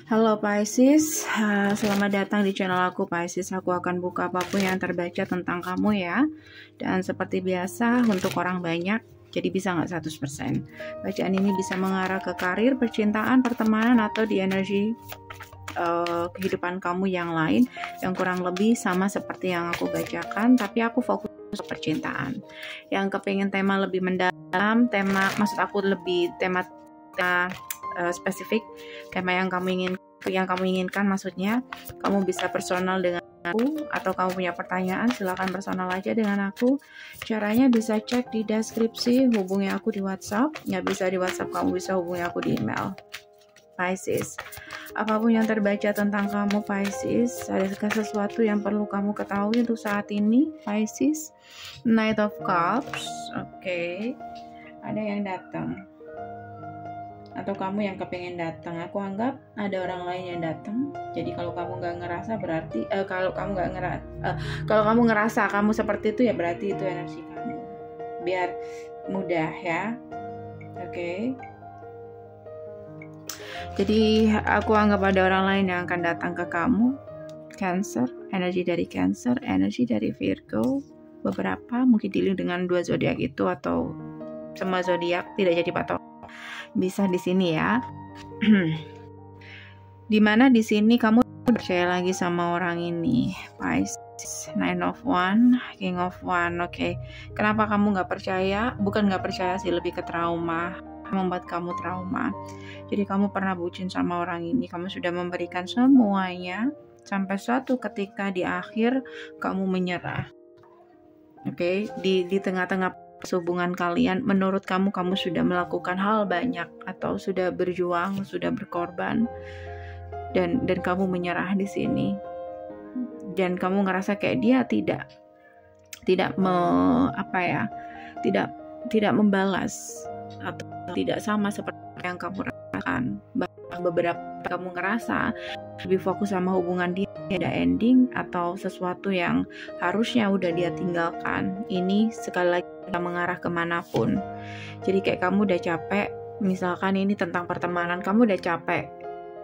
Halo Pisces, selamat datang di channel aku Pisces. Aku akan buka apapun yang terbaca tentang kamu ya. Dan seperti biasa untuk orang banyak, jadi bisa nggak 100%. Bacaan ini bisa mengarah ke karir, percintaan, pertemanan, atau di energi kehidupan kamu yang lain yang kurang lebih sama seperti yang aku bacakan, tapi aku fokus ke percintaan. Yang kepingin tema lebih mendalam, maksud aku lebih tema spesifik, tema yang kamu inginkan, maksudnya kamu bisa personal dengan aku, atau kamu punya pertanyaan silakan personal aja dengan aku. Caranya bisa cek di deskripsi, hubungi aku di WhatsApp. Nggak bisa di WhatsApp, kamu bisa hubungi aku di email. Pisces, apapun yang terbaca tentang kamu Pisces, adakah sesuatu yang perlu kamu ketahui untuk saat ini Pisces? Knight of Cups, oke. Ada yang datang atau kamu yang kepengen datang. Aku anggap ada orang lain yang datang. Jadi kalau kamu nggak ngerasa berarti kalau kamu ngerasa kamu seperti itu ya berarti itu energi kamu. Biar mudah ya. Oke. Jadi aku anggap ada orang lain yang akan datang ke kamu. Cancer, energi dari Cancer, energi dari Virgo. Beberapa mungkin dealing dengan 2 zodiak itu atau semua zodiak, tidak jadi patokan. Bisa di sini ya. Dimana di sini kamu percaya lagi sama orang ini, Pisces. Nine of One, King of One. Oke. Kenapa kamu nggak percaya? Bukan nggak percaya sih, lebih ke trauma. Membuat kamu trauma. Jadi kamu pernah bucin sama orang ini, kamu sudah memberikan semuanya sampai suatu ketika di akhir kamu menyerah. Oke. Di tengah-tengah hubungan kalian, menurut kamu sudah melakukan hal banyak atau sudah berjuang, sudah berkorban, dan kamu menyerah di sini, dan kamu ngerasa kayak dia tidak membalas atau tidak sama seperti yang kamu rasakan. Bahkan beberapa kamu ngerasa lebih fokus sama hubungan dia, ada ending atau sesuatu yang harusnya udah dia tinggalkan. Ini sekali lagi mengarah kemanapun. Jadi kayak kamu udah capek, misalkan ini tentang pertemanan, kamu udah capek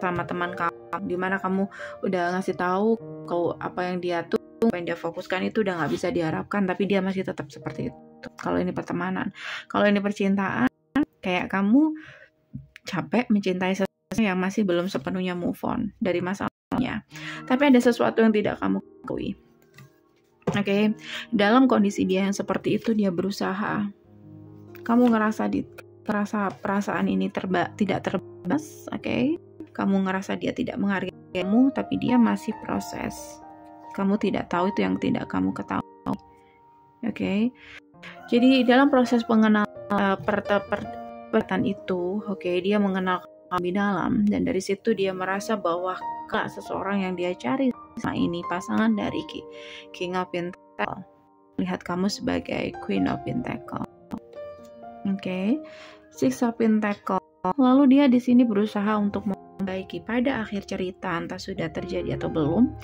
sama teman kamu, dimana kamu udah ngasih tahu kalau apa yang dia tuh, apa yang dia fokuskan itu udah nggak bisa diharapkan, tapi dia masih tetap seperti itu. Kalau ini pertemanan, kalau ini percintaan, kayak kamu capek mencintai sesuatu yang masih belum sepenuhnya move on dari masalahnya, tapi ada sesuatu yang tidak kamu ketahui. Oke, dalam kondisi dia yang seperti itu, dia berusaha. Kamu ngerasa perasaan ini tidak terbebas, oke? Kamu ngerasa dia tidak menghargai kamu, tapi dia masih proses. Kamu tidak tahu, itu yang tidak kamu ketahui. Oke. Jadi dalam proses pengenalan pertemanan itu, oke, dia mengenal kamu lebih dalam, dan dari situ dia merasa bahwa seseorang yang dia cari ini pasangan dari King of Pentacles, lihat kamu sebagai Queen of Pentacles. Oke. Six of Pentacles. Lalu dia di sini berusaha untuk memperbaiki. Pada akhir cerita, entah sudah terjadi atau belum,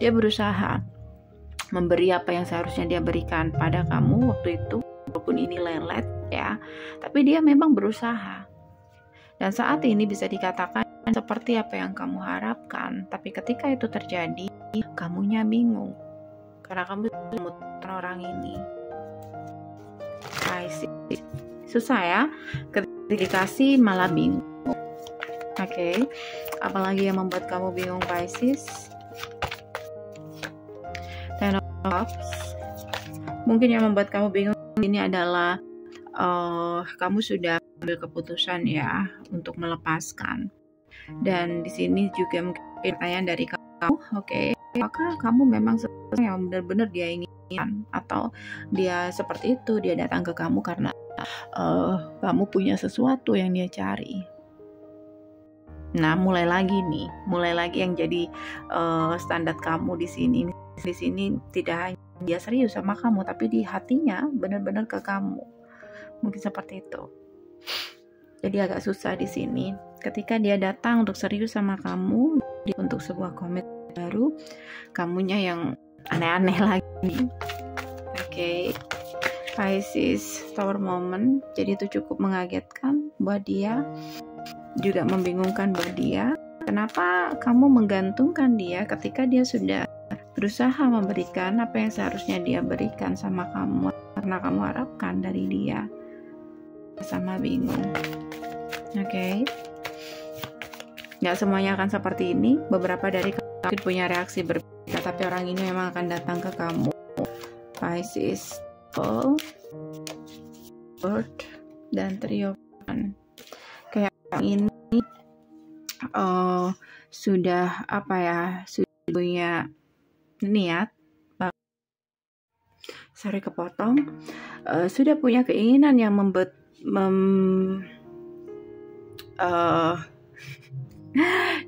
dia berusaha memberi apa yang seharusnya dia berikan pada kamu waktu itu, walaupun ini lelet ya, tapi dia memang berusaha. Dan saat ini bisa dikatakan seperti apa yang kamu harapkan, tapi ketika itu terjadi, kamunya bingung karena kamu memutuskan orang ini. Susah ya, ketika dikasih malah bingung. Oke. Apalagi yang membuat kamu bingung Pisces? Ten of Cups. Mungkin yang membuat kamu bingung ini adalah kamu sudah ambil keputusan ya untuk melepaskan. Dan di sini juga mungkin pertanyaan dari kamu, oke, apakah kamu memang sesuatu yang benar-benar dia inginkan, atau dia seperti itu, dia datang ke kamu karena kamu punya sesuatu yang dia cari. Nah, mulai lagi yang jadi standar kamu di sini. Di sini tidak hanya dia serius sama kamu, tapi di hatinya benar-benar ke kamu. Mungkin seperti itu. Jadi agak susah di sini. Ketika dia datang untuk serius sama kamu, untuk sebuah komitmen baru, kamunya yang aneh-aneh lagi. Oke. Pisces, Tower Moment. Jadi itu cukup mengagetkan buat dia, juga membingungkan buat dia. Kenapa kamu menggantungkan dia ketika dia sudah berusaha memberikan apa yang seharusnya dia berikan sama kamu, karena kamu harapkan dari dia? Sama bingung. Oke. Nggak semuanya akan seperti ini. Beberapa dari kamu mungkin punya reaksi berbeda, tapi orang ini memang akan datang ke kamu. Pisces, Bird, dan Trio. Kayak orang ini sudah punya niat, sudah punya keinginan yang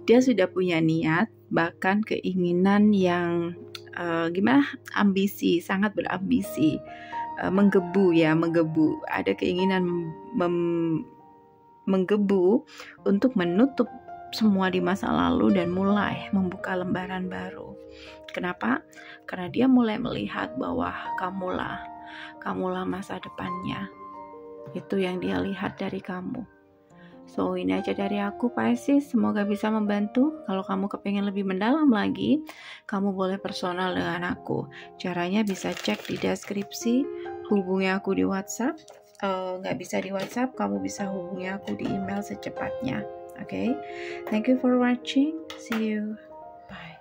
dia sudah punya niat, bahkan keinginan yang ambisi, sangat berambisi, menggebu. Ada keinginan menggebu untuk menutup semua di masa lalu dan mulai membuka lembaran baru. Kenapa? Karena dia mulai melihat bahwa kamulah masa depannya. Itu yang dia lihat dari kamu. So, ini aja dari aku, Pisces. Semoga bisa membantu. Kalau kamu kepengen lebih mendalam lagi, kamu boleh personal dengan aku. Caranya bisa cek di deskripsi. Hubungi aku di WhatsApp. Nggak bisa di WhatsApp, kamu bisa hubungi aku di email secepatnya. Okay? Thank you for watching. See you. Bye.